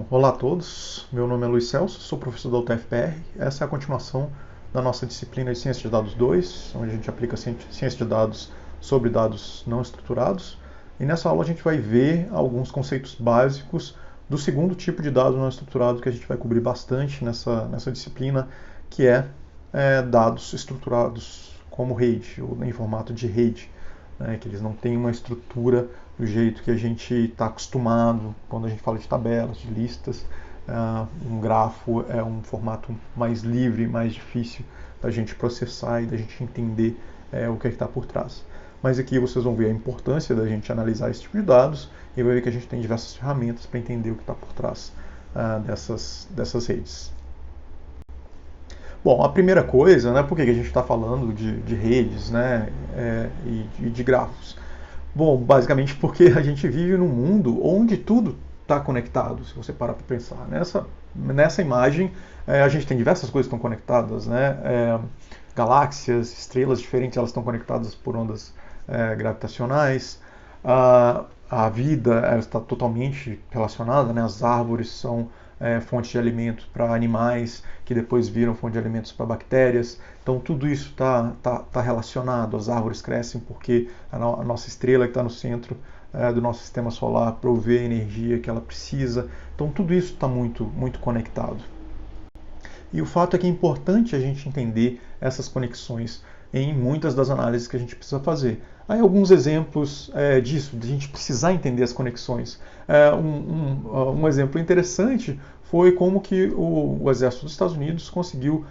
Olá a todos, meu nome é Luiz Celso, sou professor da UTFPR. Essa é a continuação da nossa disciplina de Ciência de Dados 2, onde a gente aplica ciência de dados sobre dados não estruturados. E nessa aula a gente vai ver alguns conceitos básicos do segundo tipo de dado não estruturado que a gente vai cobrir bastante nessa disciplina, que é dados estruturados como rede, ou em formato de rede, né, que eles não têm uma estrutura do jeito que a gente está acostumado quando a gente fala de tabelas, de listas. Um grafo é um formato mais livre, mais difícil da gente processar e da gente entender o que está por trás. Mas aqui vocês vão ver a importância da gente analisar esse tipo de dados e vai ver que a gente tem diversas ferramentas para entender o que está por trás dessas redes. Bom, a primeira coisa, né, por que a gente está falando de redes, né, e de grafos? Bom, basicamente porque a gente vive num mundo onde tudo está conectado, se você parar para pensar. Nessa imagem, a gente tem diversas coisas que estão conectadas, né? Galáxias, estrelas diferentes, elas estão conectadas por ondas gravitacionais. A vida está totalmente relacionada, né? As árvores são fonte de alimento para animais, que depois viram fonte de alimentos para bactérias. Então tudo isso está relacionado. As árvores crescem porque a nossa estrela que está no centro do nosso sistema solar provê a energia que ela precisa. Então tudo isso está muito, muito conectado. E o fato é que é importante a gente entender essas conexões em muitas das análises que a gente precisa fazer. Aí alguns exemplos disso, de a gente precisar entender as conexões. Um exemplo interessante foi como que o exército dos Estados Unidos conseguiu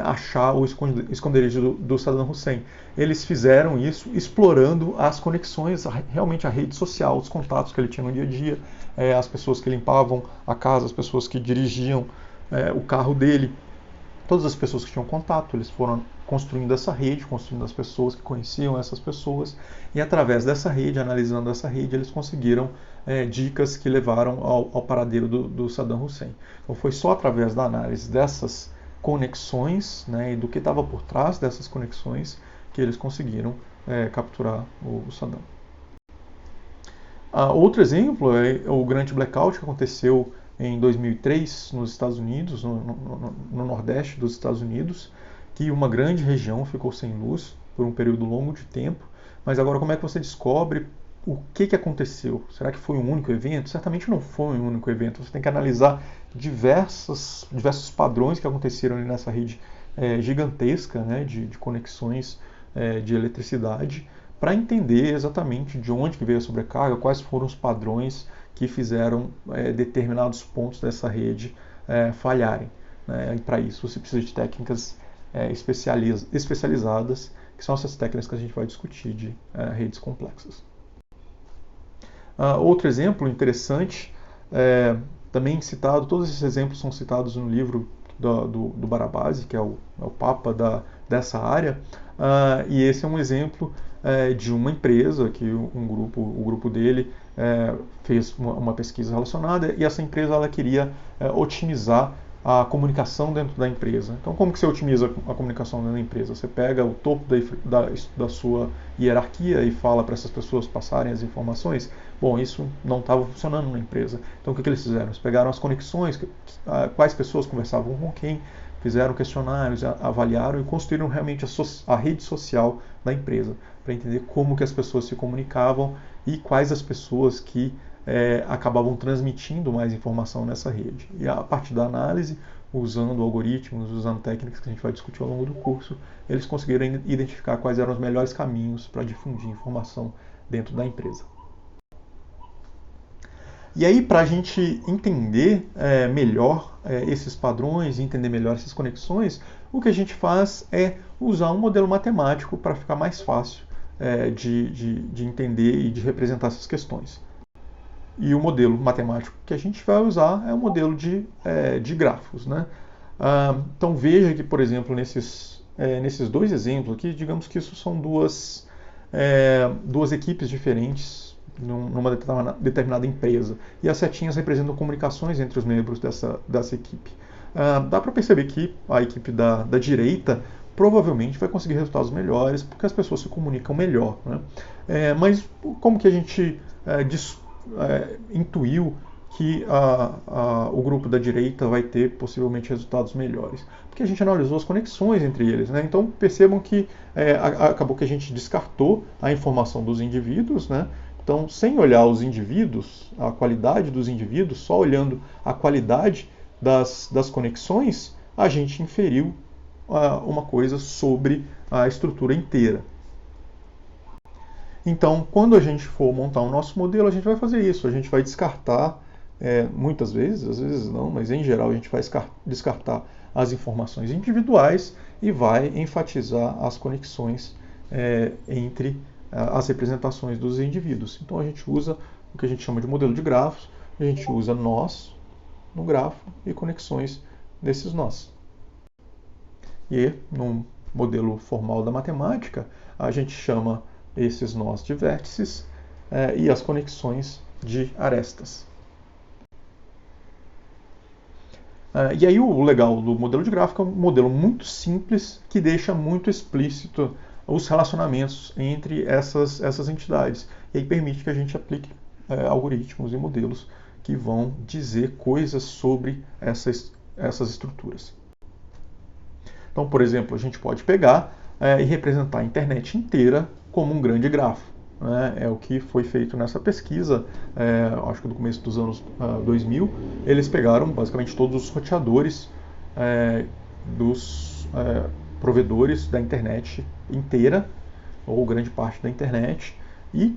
achar o esconderijo do Saddam Hussein. Eles fizeram isso explorando as conexões, realmente a rede social, os contatos que ele tinha no dia a dia, as pessoas que limpavam a casa, as pessoas que dirigiam o carro dele. Todas as pessoas que tinham contato, eles foram construindo essa rede, construindo as pessoas que conheciam essas pessoas, e através dessa rede, analisando essa rede, eles conseguiram dicas que levaram ao paradeiro do Saddam Hussein. Então foi só através da análise dessas conexões, né, e do que estava por trás dessas conexões que eles conseguiram capturar o Saddam. Outro exemplo é o grande blackout que aconteceu em 2003 nos Estados Unidos, no nordeste dos Estados Unidos, que uma grande região ficou sem luz por um período longo de tempo. Mas agora como é que você descobre o que aconteceu? Será que foi um único evento? Certamente não foi um único evento. Você tem que analisar diversos padrões que aconteceram ali nessa rede gigantesca, né, de conexões de eletricidade, para entender exatamente de onde que veio a sobrecarga, quais foram os padrões que fizeram determinados pontos dessa rede falharem. Né? E para isso você precisa de técnicas especializadas, que são essas técnicas que a gente vai discutir de redes complexas. Outro exemplo interessante, também citado, todos esses exemplos são citados no livro do Barabasi, que é o papa dessa área, e esse é um exemplo de uma empresa que o grupo dele fez uma pesquisa relacionada, e essa empresa ela queria otimizar a comunicação dentro da empresa. Então, como que você otimiza a comunicação dentro da empresa? Você pega o topo da sua hierarquia e fala para essas pessoas passarem as informações? Bom, isso não estava funcionando na empresa. Então, o que eles fizeram? Eles pegaram as conexões, quais pessoas conversavam com quem, fizeram questionários, avaliaram e construíram realmente a rede social da empresa, para entender como que as pessoas se comunicavam e quais as pessoas que acabavam transmitindo mais informação nessa rede. E a partir da análise, usando algoritmos, usando técnicas que a gente vai discutir ao longo do curso, eles conseguiram identificar quais eram os melhores caminhos para difundir informação dentro da empresa. E aí, para a gente entender melhor esses padrões, entender melhor essas conexões, o que a gente faz é usar um modelo matemático para ficar mais fácil de entender e de representar essas questões. E o modelo matemático que a gente vai usar é o modelo de grafos. Né? Então veja que, por exemplo, nesses dois exemplos aqui, digamos que isso são duas equipes diferentes numa determinada empresa. E as setinhas representam comunicações entre os membros dessa equipe. Dá para perceber que a equipe da direita provavelmente vai conseguir resultados melhores, porque as pessoas se comunicam melhor. Né? Mas como que a gente intuiu que o grupo da direita vai ter possivelmente resultados melhores. Porque a gente analisou as conexões entre eles, né? Então percebam que acabou que a gente descartou a informação dos indivíduos, né? Então, sem olhar os indivíduos, a qualidade dos indivíduos, só olhando a qualidade das conexões, a gente inferiu uma coisa sobre a estrutura inteira. Então, quando a gente for montar o nosso modelo, a gente vai fazer isso. A gente vai descartar, muitas vezes, às vezes não, mas em geral a gente vai descartar as informações individuais e vai enfatizar as conexões entre as representações dos indivíduos. Então a gente usa o que a gente chama de modelo de grafos, a gente usa nós no grafo e conexões desses nós. E no modelo formal da matemática, a gente chama esses nós de vértices e as conexões de arestas. E aí o legal do modelo de gráfico é um modelo muito simples que deixa muito explícito os relacionamentos entre essas entidades. E aí permite que a gente aplique algoritmos e modelos que vão dizer coisas sobre essas estruturas. Então, por exemplo, a gente pode pegar e representar a internet inteira como um grande grafo. Né? É o que foi feito nessa pesquisa, acho que no começo dos anos 2000. Eles pegaram basicamente todos os roteadores dos provedores da internet inteira, ou grande parte da internet, e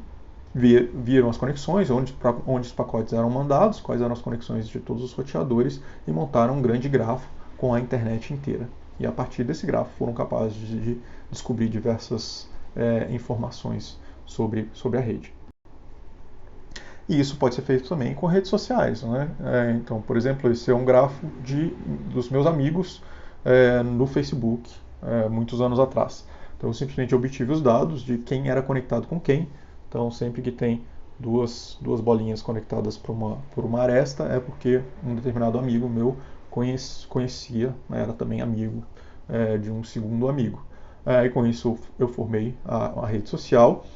viram as conexões, onde os pacotes eram mandados, quais eram as conexões de todos os roteadores, e montaram um grande grafo com a internet inteira. E a partir desse grafo foram capazes de descobrir diversas informações sobre a rede. E isso pode ser feito também com redes sociais. Né? Então, por exemplo, esse é um grafo dos meus amigos no Facebook, muitos anos atrás. Então, eu simplesmente obtive os dados de quem era conectado com quem. Então, sempre que tem duas bolinhas conectadas por uma aresta, é porque um determinado amigo meu conhecia, era também amigo de um segundo amigo. E com isso eu formei a rede social.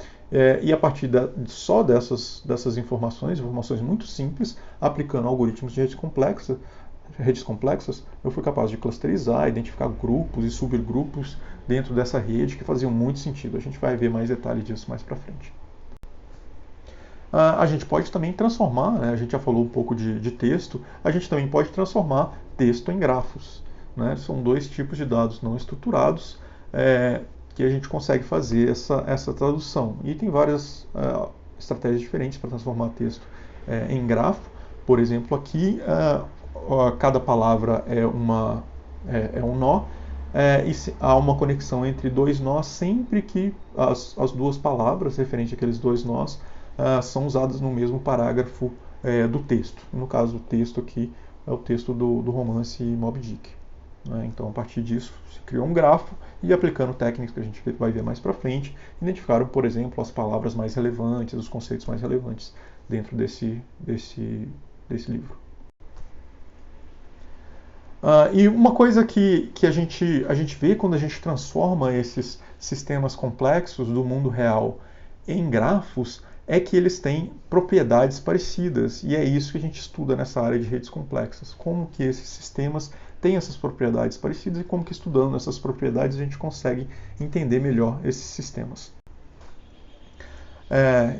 E a partir só dessas informações muito simples, aplicando algoritmos de redes complexas, eu fui capaz de clusterizar, identificar grupos e subgrupos dentro dessa rede que faziam muito sentido. A gente vai ver mais detalhes disso mais para frente. A gente pode também transformar, né, a gente já falou um pouco de texto, a gente também pode transformar texto em grafos. Né? São dois tipos de dados não estruturados que a gente consegue fazer essa tradução. E tem várias estratégias diferentes para transformar texto em grafo. Por exemplo, aqui cada palavra é um nó, e há uma conexão entre dois nós sempre que as duas palavras referentes àqueles dois nós são usadas no mesmo parágrafo do texto. No caso, o texto aqui é o texto do romance Moby Dick. Né? Então, a partir disso, se criou um grafo e, aplicando técnicas que a gente vai ver mais para frente, identificaram, por exemplo, as palavras mais relevantes, os conceitos mais relevantes dentro desse livro. E uma coisa que a gente vê quando a gente transforma esses sistemas complexos do mundo real em grafos é que eles têm propriedades parecidas, e é isso que a gente estuda nessa área de redes complexas, como que esses sistemas têm essas propriedades parecidas e como que estudando essas propriedades a gente consegue entender melhor esses sistemas.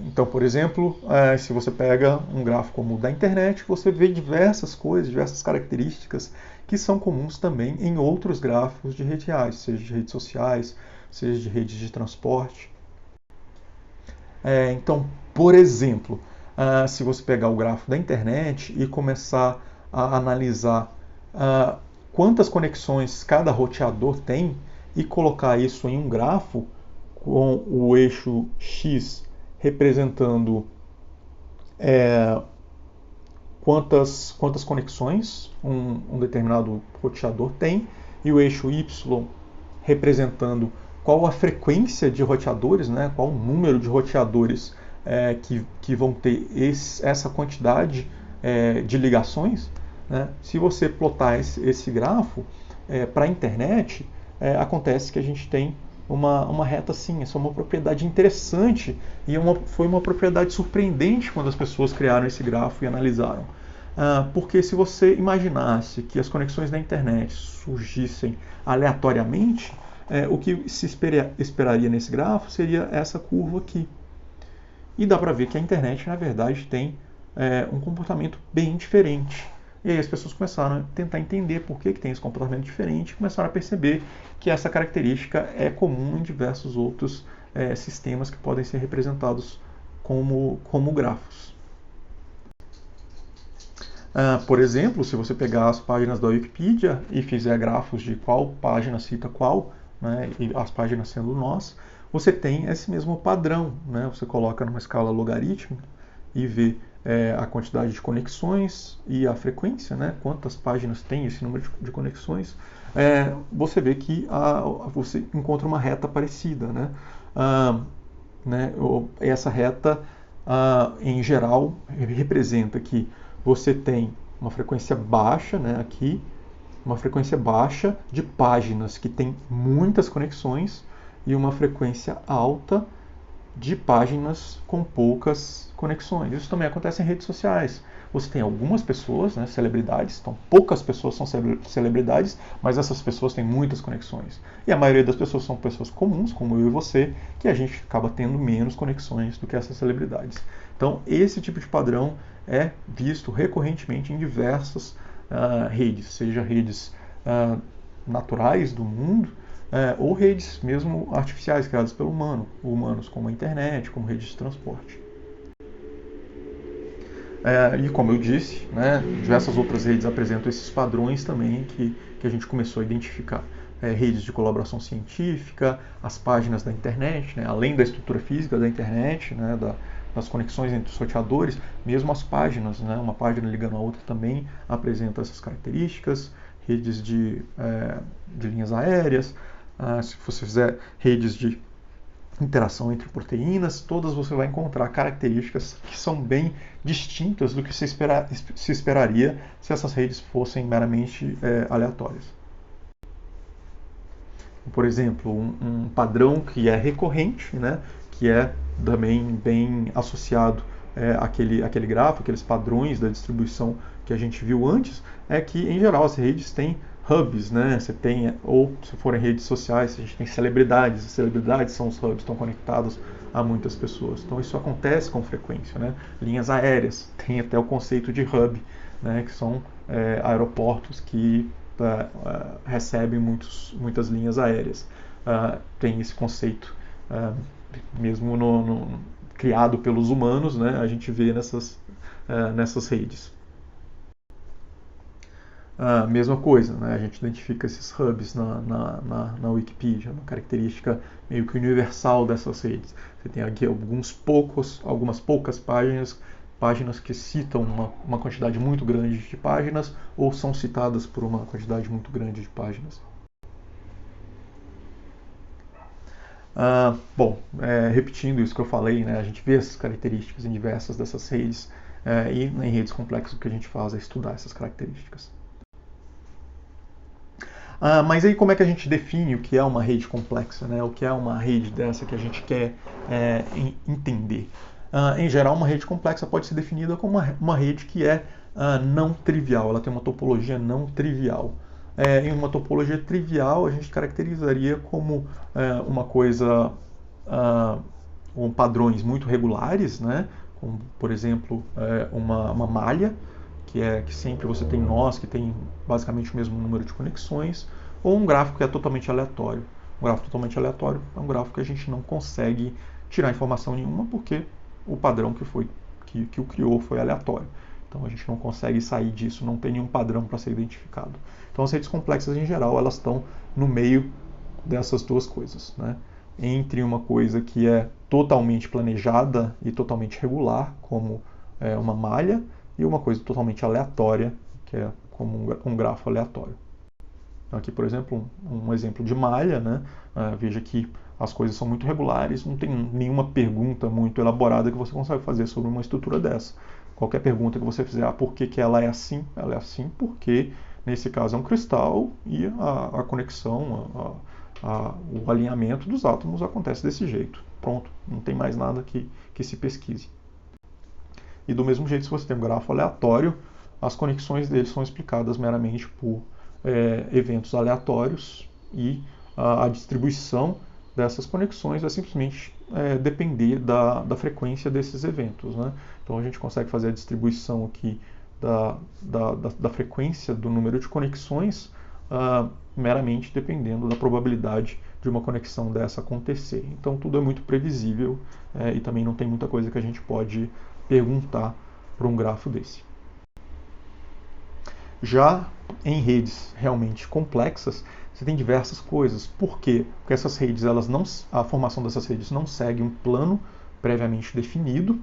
Então, por exemplo, se você pega um gráfico como o da internet, você vê diversas coisas, diversas características que são comuns também em outros gráficos de redes reais, seja de redes sociais, seja de redes de transporte. Então, por exemplo, se você pegar o gráfico da internet e começar a analisar quantas conexões cada roteador tem e colocar isso em um grafo com o eixo X representando quantas conexões um determinado roteador tem e o eixo Y representando qual a frequência de roteadores, né, qual o número de roteadores que vão ter essa quantidade de ligações. Né? Se você plotar esse grafo para a internet, acontece que a gente tem uma reta assim. Essa é uma propriedade interessante e foi uma propriedade surpreendente quando as pessoas criaram esse grafo e analisaram. Porque se você imaginasse que as conexões da internet surgissem aleatoriamente, o que se esperaria nesse grafo seria essa curva aqui. E dá para ver que a internet, na verdade, tem um comportamento bem diferente. E aí as pessoas começaram a tentar entender por que tem esse comportamento diferente e começaram a perceber que essa característica é comum em diversos outros sistemas que podem ser representados como grafos. Por exemplo, se você pegar as páginas da Wikipedia e fizer grafos de qual página cita qual, né, e as páginas sendo nós, você tem esse mesmo padrão. Né? Você coloca numa escala logarítmica e vê a quantidade de conexões e a frequência, né? Quantas páginas tem esse número de conexões, você vê que você encontra uma reta parecida. Né? Essa reta, em geral, representa que você tem uma frequência baixa, né, aqui, uma frequência baixa de páginas que tem muitas conexões e uma frequência alta de páginas com poucas conexões. Isso também acontece em redes sociais. Você tem algumas pessoas, né, celebridades, então poucas pessoas são celebridades, mas essas pessoas têm muitas conexões. E a maioria das pessoas são pessoas comuns, como eu e você, que a gente acaba tendo menos conexões do que essas celebridades. Então, esse tipo de padrão é visto recorrentemente em diversas redes, seja redes naturais do mundo, ou redes mesmo artificiais criadas pelo humanos, como a internet, como redes de transporte. E como eu disse, né, diversas outras redes apresentam esses padrões também que a gente começou a identificar. Redes de colaboração científica, as páginas da internet, né, além da estrutura física da internet, né, das conexões entre os sorteadores, mesmo as páginas, né, uma página ligando a outra também apresenta essas características, redes de linhas aéreas, se você fizer redes de interação entre proteínas, todas você vai encontrar características que são bem distintas do que se esperaria se essas redes fossem meramente aleatórias. Por exemplo, um padrão que é recorrente, né, que é também bem associado àquele gráfico, aqueles padrões da distribuição que a gente viu antes, é que, em geral, as redes têm hubs, né? Você tem, ou se forem redes sociais, a gente tem celebridades, as celebridades são os hubs, estão conectados a muitas pessoas. Então isso acontece com frequência, né? Linhas aéreas, tem até o conceito de hub, né? Que são aeroportos que recebem muitas linhas aéreas. Tem esse conceito mesmo criado pelos humanos, né? A gente vê nessas redes. Mesma coisa, né? A gente identifica esses hubs na Wikipedia, uma característica meio que universal dessas redes. Você tem aqui algumas poucas páginas que citam uma quantidade muito grande de páginas ou são citadas por uma quantidade muito grande de páginas. Repetindo isso que eu falei, né? A gente vê essas características em diversas dessas redes e em redes complexas o que a gente faz é estudar essas características. Mas aí como é que a gente define o que é uma rede complexa, né? O que é uma rede dessa que a gente quer entender? Em geral, uma rede complexa pode ser definida como uma rede que é não trivial, ela tem uma topologia não trivial. Em uma topologia trivial, a gente caracterizaria como uma coisa com padrões muito regulares, né? Como, por exemplo, uma malha, que sempre você tem nós, que tem basicamente o mesmo número de conexões, ou um gráfico que é totalmente aleatório. Um gráfico totalmente aleatório é um gráfico que a gente não consegue tirar informação nenhuma porque o padrão que o criou foi aleatório. Então a gente não consegue sair disso, não tem nenhum padrão para ser identificado. Então as redes complexas em geral elas estão no meio dessas duas coisas, né? Entre uma coisa que é totalmente planejada e totalmente regular, como uma malha, e uma coisa totalmente aleatória, que é como um grafo aleatório. Então aqui, por exemplo, um exemplo de malha, né? Veja que as coisas são muito regulares, não tem nenhuma pergunta muito elaborada que você consegue fazer sobre uma estrutura dessa. Qualquer pergunta que você fizer, por que ela é assim porque nesse caso é um cristal e a conexão, o alinhamento dos átomos acontece desse jeito. Pronto, não tem mais nada que se pesquise. E do mesmo jeito, se você tem um grafo aleatório, as conexões deles são explicadas meramente por eventos aleatórios e a distribuição dessas conexões vai simplesmente depender da frequência desses eventos, né? Então a gente consegue fazer a distribuição aqui da frequência do número de conexões meramente dependendo da probabilidade de uma conexão dessa acontecer. Então tudo é muito previsível e também não tem muita coisa que a gente pode perguntar para um grafo desse. Já em redes realmente complexas, você tem diversas coisas. Por quê? Porque essas redes, a formação dessas redes não segue um plano previamente definido.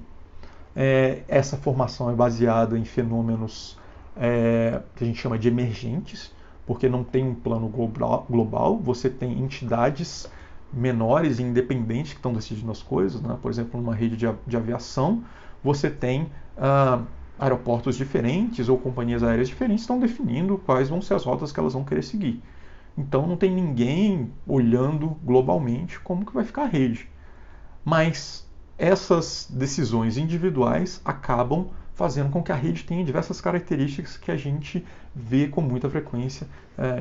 Essa formação é baseada em fenômenos que a gente chama de emergentes, porque não tem um plano global, você tem entidades menores e independentes que estão decidindo as coisas, né? Por exemplo, numa rede de aviação, você tem aeroportos diferentes ou companhias aéreas diferentes estão definindo quais vão ser as rotas que elas vão querer seguir. Então não tem ninguém olhando globalmente como que vai ficar a rede. Mas essas decisões individuais acabam fazendo com que a rede tenha diversas características que a gente vê com muita frequência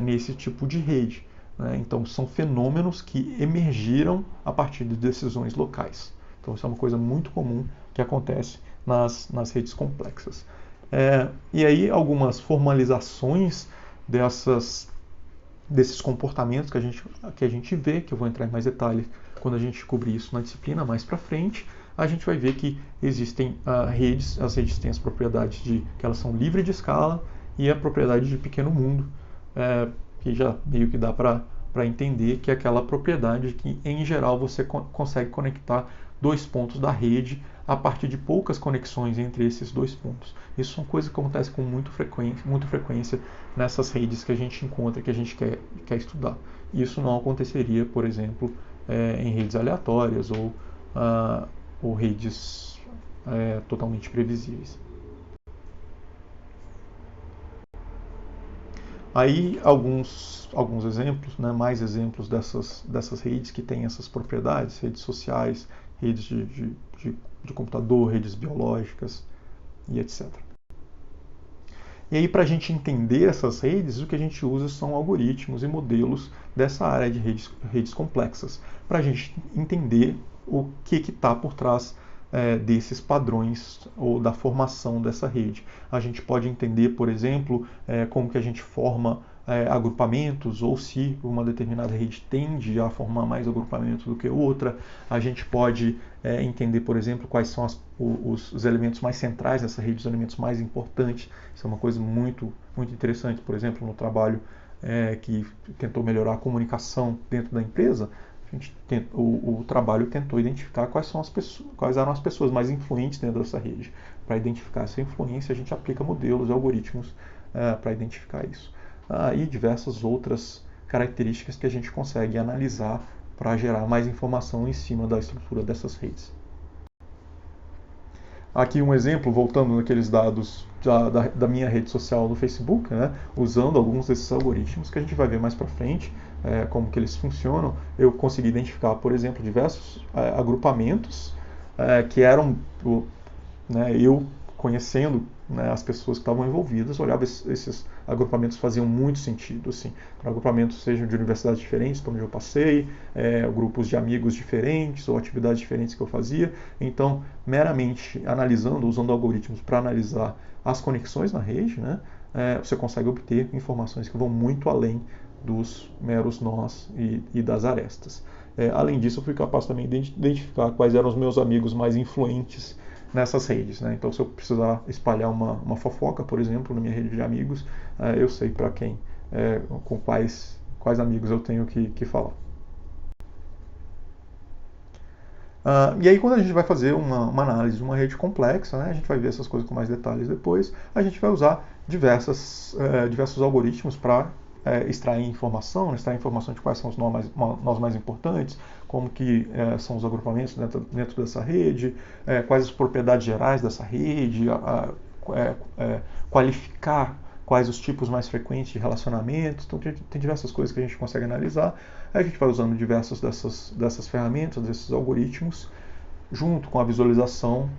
nesse tipo de rede. Né? Então são fenômenos que emergiram a partir de decisões locais. Então isso é uma coisa muito comum que acontece nas redes complexas. E aí algumas formalizações desses comportamentos que a gente vê, que eu vou entrar em mais detalhes quando a gente cobrir isso na disciplina mais para frente, a gente vai ver que existem redes, as redes têm as propriedades que elas são livres de escala e a propriedade de pequeno mundo, que já meio que dá para entender que é aquela propriedade que, em geral, você consegue conectar dois pontos da rede a partir de poucas conexões entre esses dois pontos. Isso são coisas que acontecem com muita frequência nessas redes que a gente encontra, que a gente quer estudar. Isso não aconteceria, por exemplo, em redes aleatórias ou redes totalmente previsíveis. Aí alguns exemplos, né, mais exemplos dessas redes que têm essas propriedades, redes sociais, redes de computador, redes biológicas e etc. E aí, para a gente entender essas redes, o que a gente usa são algoritmos e modelos dessa área de redes complexas, para a gente entender o que está por trás desses padrões ou da formação dessa rede. A gente pode entender, por exemplo, como que a gente forma agrupamentos, ou se uma determinada rede tende a formar mais agrupamentos do que outra. A gente pode entender, por exemplo, quais são os elementos mais centrais dessa rede, os elementos mais importantes. Isso é uma coisa muito, muito interessante. Por exemplo, no trabalho que tentou melhorar a comunicação dentro da empresa, o trabalho tentou identificar quais eram as pessoas mais influentes dentro dessa rede. Para identificar essa influência, a gente aplica modelos e algoritmos para identificar isso. E diversas outras características que a gente consegue analisar para gerar mais informação em cima da estrutura dessas redes. Aqui um exemplo, voltando naqueles dados da minha rede social no Facebook, né, usando alguns desses algoritmos que a gente vai ver mais para frente, como que eles funcionam. Eu consegui identificar, por exemplo, diversos agrupamentos que eram, eu conhecendo as pessoas que estavam envolvidas, olhava esses agrupamentos faziam muito sentido, assim, para agrupamentos sejam de universidades diferentes, para onde eu passei, grupos de amigos diferentes ou atividades diferentes que eu fazia. Então, meramente analisando, usando algoritmos para analisar as conexões na rede, né, você consegue obter informações que vão muito além dos meros nós e das arestas. Além disso, eu fui capaz também de identificar quais eram os meus amigos mais influentes nessas redes, né? Então, se eu precisar espalhar uma fofoca, por exemplo, na minha rede de amigos, eu sei para quem, com quais amigos eu tenho que falar. E aí, quando a gente vai fazer uma análise de uma rede complexa, né, a gente vai ver essas coisas com mais detalhes depois, a gente vai usar diversos algoritmos para extrair informação de quais são os nós mais importantes, como que são os agrupamentos dentro dessa rede, quais as propriedades gerais dessa rede, qualificar quais os tipos mais frequentes de relacionamentos. Então tem diversas coisas que a gente consegue analisar. Aí a gente vai usando diversas dessas ferramentas, desses algoritmos, junto com a visualização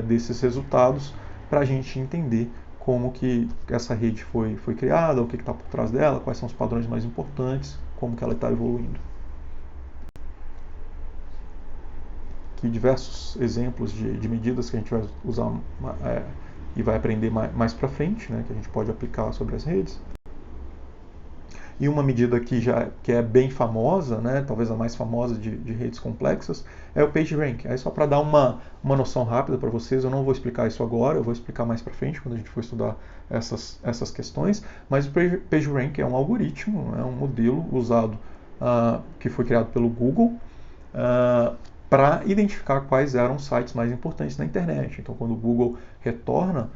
desses resultados, para a gente entender como que essa rede foi criada, o que está por trás dela, quais são os padrões mais importantes, como que ela está evoluindo. Aqui diversos exemplos de medidas que a gente vai usar e vai aprender mais para frente, né, que a gente pode aplicar sobre as redes. E uma medida que é bem famosa, né, talvez a mais famosa de redes complexas, é o PageRank. Aí só para dar uma noção rápida para vocês, eu não vou explicar isso agora, eu vou explicar mais para frente quando a gente for estudar essas questões, mas o PageRank é um algoritmo, é um modelo usado, que foi criado pelo Google, para identificar quais eram os sites mais importantes na internet. Então, quando o Google retorna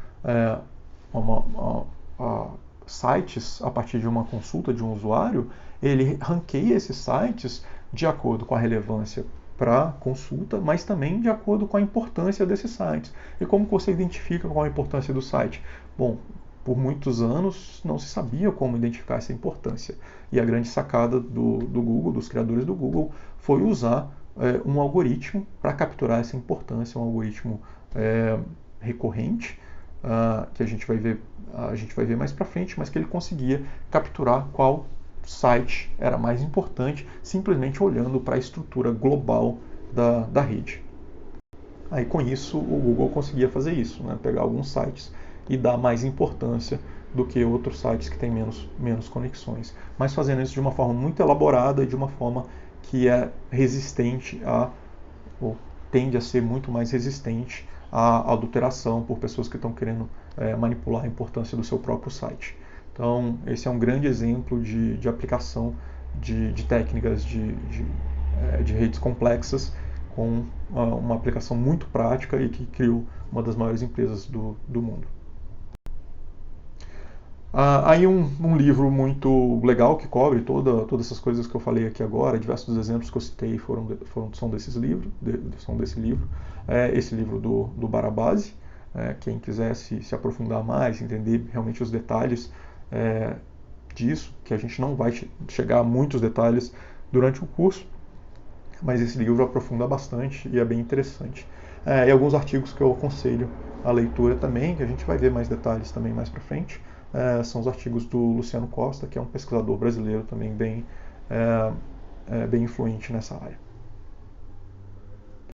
sites a partir de uma consulta de um usuário, ele ranqueia esses sites de acordo com a relevância para a consulta, mas também de acordo com a importância desses sites. E como você identifica qual a importância do site? Bom, por muitos anos não se sabia como identificar essa importância. E a grande sacada do Google, dos criadores do Google, foi usar um algoritmo para capturar essa importância, um algoritmo recorrente, que a gente vai ver mais para frente, mas que ele conseguia capturar qual site era mais importante, simplesmente olhando para a estrutura global da rede. Aí com isso o Google conseguia fazer isso, né? Pegar alguns sites e dar mais importância do que outros sites que têm menos conexões, mas fazendo isso de uma forma muito elaborada e de uma forma que é resistente ou tende a ser muito mais resistente à adulteração por pessoas que estão querendo manipular a importância do seu próprio site. Então, esse é um grande exemplo de aplicação de técnicas de redes complexas com uma aplicação muito prática e que criou uma das maiores empresas do mundo. Aí um livro muito legal que cobre todas essas coisas que eu falei aqui agora, diversos exemplos que eu citei são desse livro. Esse livro do Barabasi. Quem quiser se aprofundar mais, entender realmente os detalhes disso, que a gente não vai chegar a muitos detalhes durante o curso, mas esse livro aprofunda bastante e é bem interessante. E alguns artigos que eu aconselho a leitura também, que a gente vai ver mais detalhes também mais para frente, são os artigos do Luciano Costa, que é um pesquisador brasileiro também bem influente nessa área.